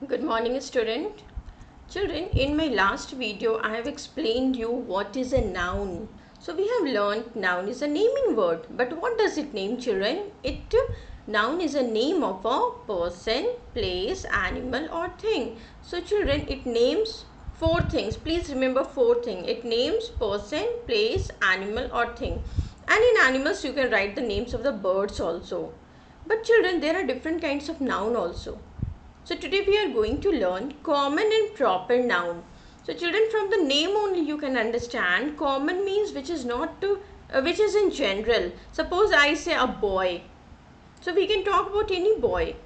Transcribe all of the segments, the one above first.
Good morning, student. Children, in my last video, I have explained you what is a noun. So we have learned noun is a naming word. But what does it name, children? Noun is a name of a person, place, animal or thing. So children, it names four things. Please remember four things. It names person, place, animal or thing. And in animals, you can write the names of the birds also. But children, there are different kinds of noun also. So today we are going to learn common and proper noun. So children, from the name only you can understand common means which is not to which is in general. Suppose I say a boy. So we can talk about any boy,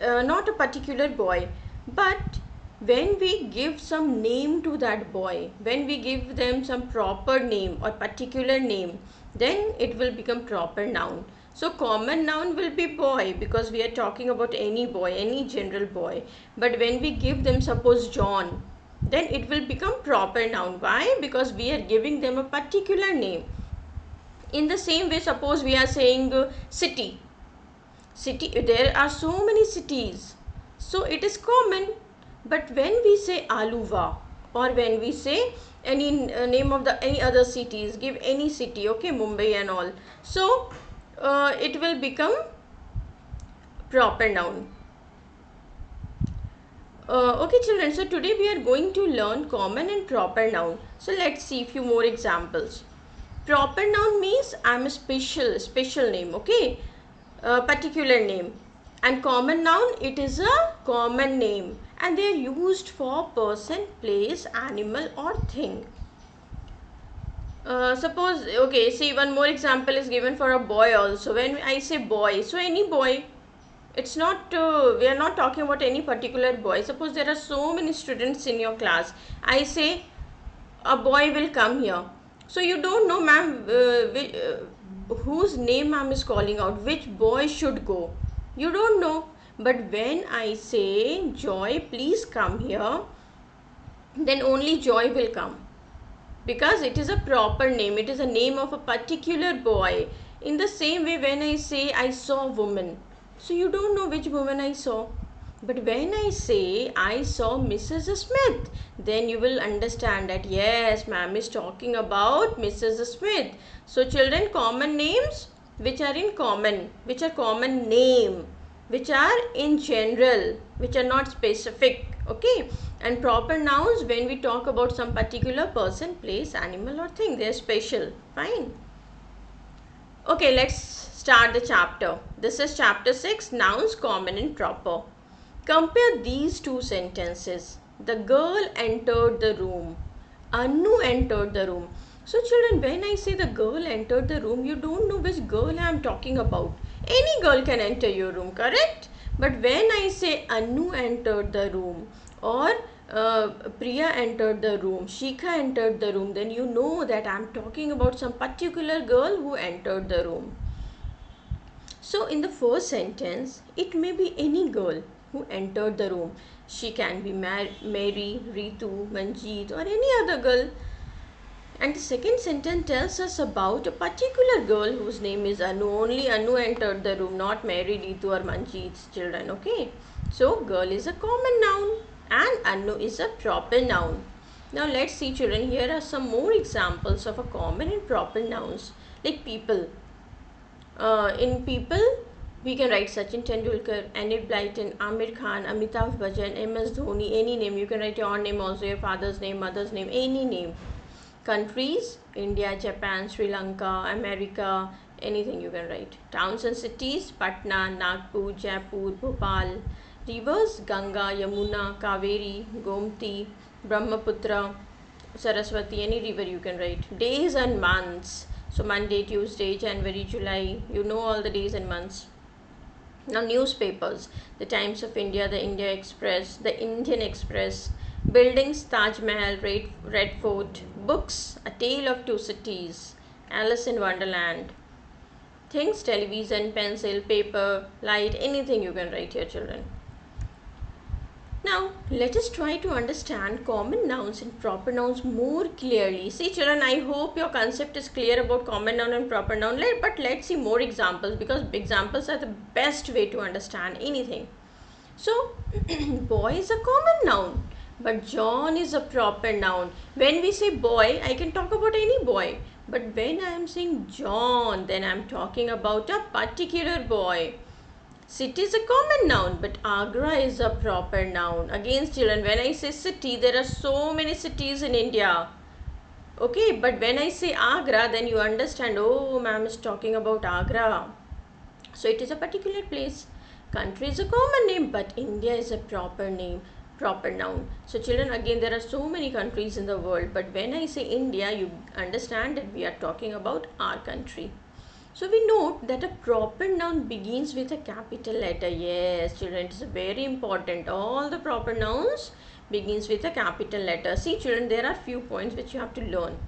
not a particular boy. But when we give some name to that boy, when we give them some proper name or particular name, then it will become proper noun. So common noun will be boy because we are talking about any boy, any general boy. But when we give them suppose John, then it will become proper noun. Why? Because we are giving them a particular name. In the same way, suppose we are saying city. City, there are so many cities. So it is common. But when we say Aluva or when we say any name of the any other cities, give any city, okay, Mumbai and all. So it will become proper noun. Okay children, so today we are going to learn common and proper noun. So let's see few more examples. Proper noun means I'm a special name, okay, a particular name. And common noun, it is a common name and they are used for person, place, animal or thing. Suppose, okay, see one more example is given for a boy also. When I say boy, so any boy, it's not we are not talking about any particular boy. Suppose there are so many students in your class. I say a boy will come here, so you don't know ma'am whose name ma'am is calling out, which boy should go, you don't know. But when I say Joy please come here, then only Joy will come because it is a proper name, it is a name of a particular boy. In the same way, when I say I saw a woman, so you don't know which woman I saw. But when I say I saw Mrs. Smith, then you will understand that yes, ma'am is talking about Mrs. Smith. So children, common names which are in common, which are common name, which are in general, which are not specific, okay. And proper nouns, when we talk about some particular person, place, animal or thing, they are special. Fine. Okay, let's start the chapter. This is chapter 6, nouns common and proper. Compare these two sentences. The girl entered the room. Anu entered the room. So children, when I say the girl entered the room, you don't know which girl I am talking about. Any girl can enter your room, correct? But when I say Anu entered the room or Priya entered the room, Shikha entered the room, then you know that I am talking about some particular girl who entered the room. So in the first sentence, it may be any girl who entered the room. She can be Mary, Ritu, Manjeet or any other girl. And the second sentence tells us about a particular girl whose name is Anu. Only Anu entered the room, not Mary, Ritu or Manjeet's children. Okay. So girl is a common noun and Anu is a proper noun. Now let's see children. Here are some more examples of a common and proper nouns like people. In people, we can write Sachin Tendulkar, Enid Blyton, Amir Khan, Amitabh Bachchan, MS Dhoni, any name. You can write your name also, your father's name, mother's name, any name. Countries, India, Japan, Sri Lanka, America, anything you can write. Towns and cities, Patna, Nagpur, Jaipur, Bhopal. Rivers, Ganga, Yamuna, Kaveri, Gomti, Brahmaputra, Saraswati, any river you can write. Days and months. So Monday, Tuesday, January, July. You know all the days and months. Now newspapers. The Times of India, the India Express, the Indian Express. Buildings, Taj Mahal, Red Fort. Books, A Tale of Two Cities, Alice in Wonderland. Things, television, pencil, paper, light, anything you can write here children. Now, let us try to understand common nouns and proper nouns more clearly. See children, I hope your concept is clear about common noun and proper noun. But let's see more examples because examples are the best way to understand anything. So boy is a common noun, but John is a proper noun. When we say boy, I can talk about any boy, but when I am saying John, then I am talking about a particular boy. City is a common noun, but Agra is a proper noun. Again, children, when I say city, there are so many cities in India. Okay, but when I say Agra, then you understand, oh, ma'am is talking about Agra. So it is a particular place. Country is a common name, but India is a proper name, proper noun. So children, again, there are so many countries in the world, but when I say India, you understand that we are talking about our country. So we note that a proper noun begins with a capital letter. Yes, children, it is very important. All the proper nouns begins with a capital letter. See, children, there are few points which you have to learn.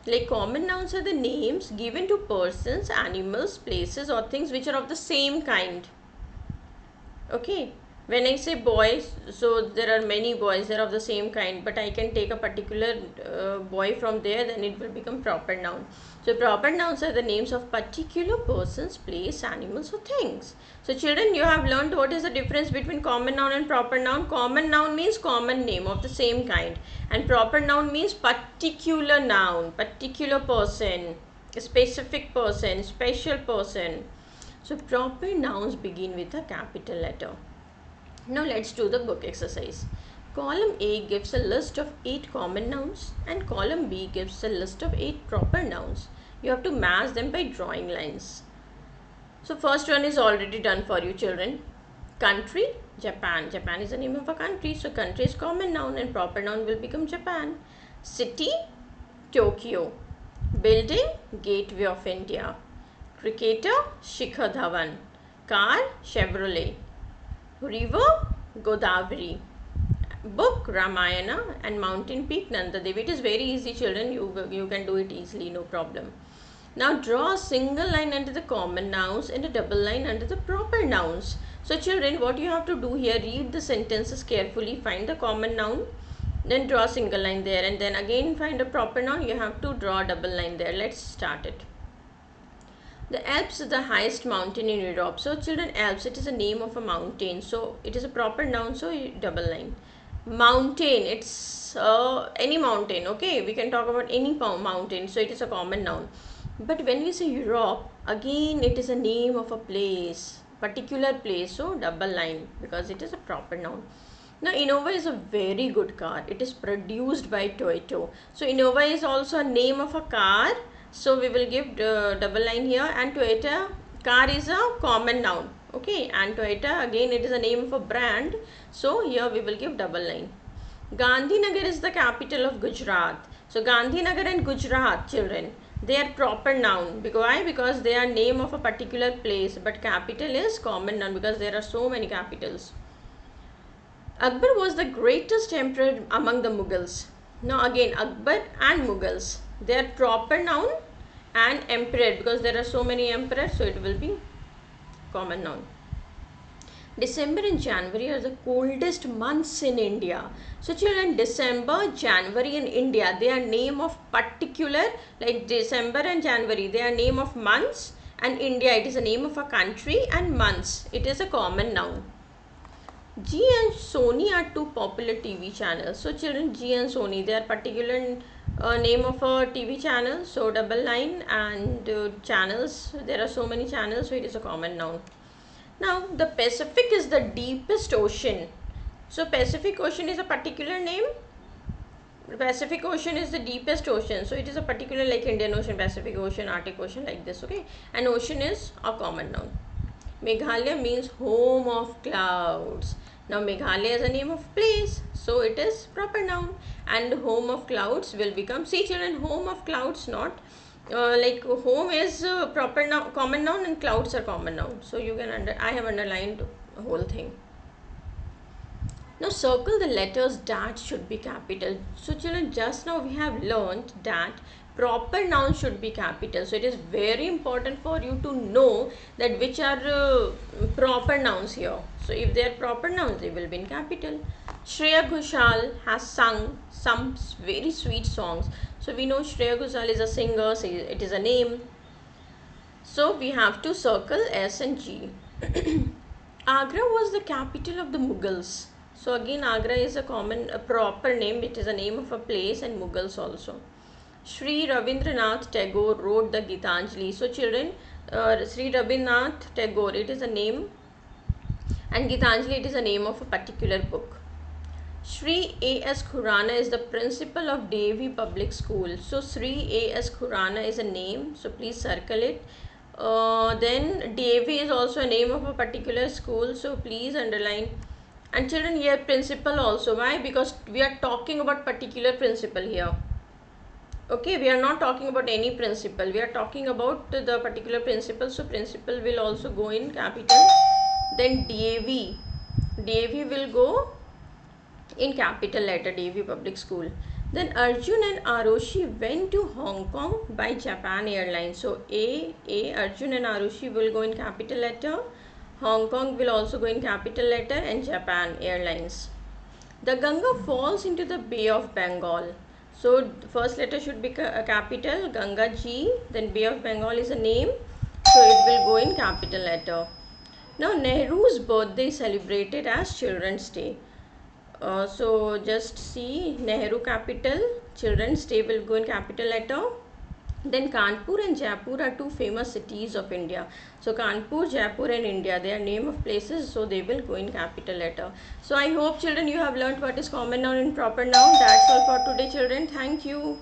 Like common nouns are the names given to persons, animals, places or things which are of the same kind. Okay, when I say boys, so there are many boys, they are of the same kind, but I can take a particular boy from there, then it will become proper noun. So proper nouns are the names of particular persons, place, animals or things. So children, you have learned what is the difference between common noun and proper noun. Common noun means common name of the same kind, and proper noun means particular noun, particular person, a specific person, special person. So proper nouns begin with a capital letter. Now let's do the book exercise. Column A gives a list of 8 common nouns and column B gives a list of 8 proper nouns. You have to match them by drawing lines. So first one is already done for you, children. Country, Japan. Japan is the name of a country. So country is common noun and proper noun will become Japan. City, Tokyo. Building, Gateway of India. Cricketer, Shikhar Dhawan. Car, Chevrolet. River, Godavari. Book, Ramayana. And mountain peak, Nanda Devi. It is very easy, children. You can do it easily, no problem. Now draw a single line under the common nouns and a double line under the proper nouns. So children, what you have to do here, read the sentences carefully, find the common noun, then draw a single line there, and then again find a proper noun, you have to draw a double line there. Let's start it. The Alps is the highest mountain in Europe. So children, Alps, it is a name of a mountain. So it is a proper noun, so double line. Mountain, it's any mountain. Okay, we can talk about any mountain. So it is a common noun. But when we say Europe, again it is a name of a place, particular place. So double line because it is a proper noun. Now Innova is a very good car. It is produced by Toyota. So Innova is also a name of a car. So we will give double line here, and Toyota car is a common noun. Okay, and Toyota again it is a name of a brand. So here we will give double line. Gandhinagar is the capital of Gujarat. So Gandhinagar and Gujarat, children, they are proper noun. Because why? Because they are name of a particular place, but capital is common noun because there are so many capitals. Akbar was the greatest emperor among the Mughals. Now again Akbar and Mughals, they are proper noun and emperor because there are so many emperors, so it will be common noun. December and January are the coldest months in India. So children, December, January in India, they are name of particular, like December and January, they are name of months, and India, it is a name of a country, and months, it is a common noun. G and Sony are two popular TV channels. So children, G and Sony, they are particular name of a TV channel. So double line, and channels, there are so many channels, so it is a common noun. Now the Pacific is the deepest ocean. So Pacific Ocean is a particular name. The Pacific Ocean is the deepest ocean. So it is a particular, like Indian Ocean, Pacific Ocean, Arctic Ocean, like this. Okay, and ocean is a common noun. Meghalaya means home of clouds. Now Meghalaya is a name of place, so it is proper noun, and home of clouds will become, see children, home of clouds, not like home is proper noun, common noun, and clouds are common noun. So you can I have underlined the whole thing. Now circle the letters that should be capital. So children, just now we have learned that proper nouns should be capital. So it is very important for you to know that which are proper nouns here. So if they are proper nouns, they will be in capital. Shreya Ghoshal has sung some very sweet songs. So we know Shreya Ghoshal is a singer, so it is a name. So we have to circle S and G. Agra was the capital of the Mughals. So again, Agra is a proper name. It is a name of a place, and Mughals also. Sri Rabindranath Tagore wrote the Gitanjali. So children, Sri Rabindranath Tagore, it is a name, and Gitanjali, it is a name of a particular book. Sri A.S. Khurana is the principal of Devi Public School. So Sri A.S. Khurana is a name, so please circle it. Then Devi is also a name of a particular school, so please underline. And children, here principal also. Why? Because we are talking about particular principal here. Okay, we are not talking about any principal. We are talking about the particular principal. So principal will also go in capital. Then Devi will go in capital letter, Devi Public School. Then Arjun and Arushi went to Hong Kong by Japan Airlines. So Arjun and Arushi will go in capital letter. Hong Kong will also go in capital letter, and Japan Airlines. The Ganga falls into the Bay of Bengal. So first letter should be a capital, Ganga G. Then Bay of Bengal is a name, so it will go in capital letter. Now Nehru's birthday is celebrated as Children's Day. So just see Nehru capital, Children's Day will go in capital letter. Then Kanpur and Jaipur are two famous cities of India. So Kanpur, Jaipur and India, they are name of places, so they will go in capital letter. So I hope children you have learnt what is common noun and proper noun. That's all for today children. Thank you.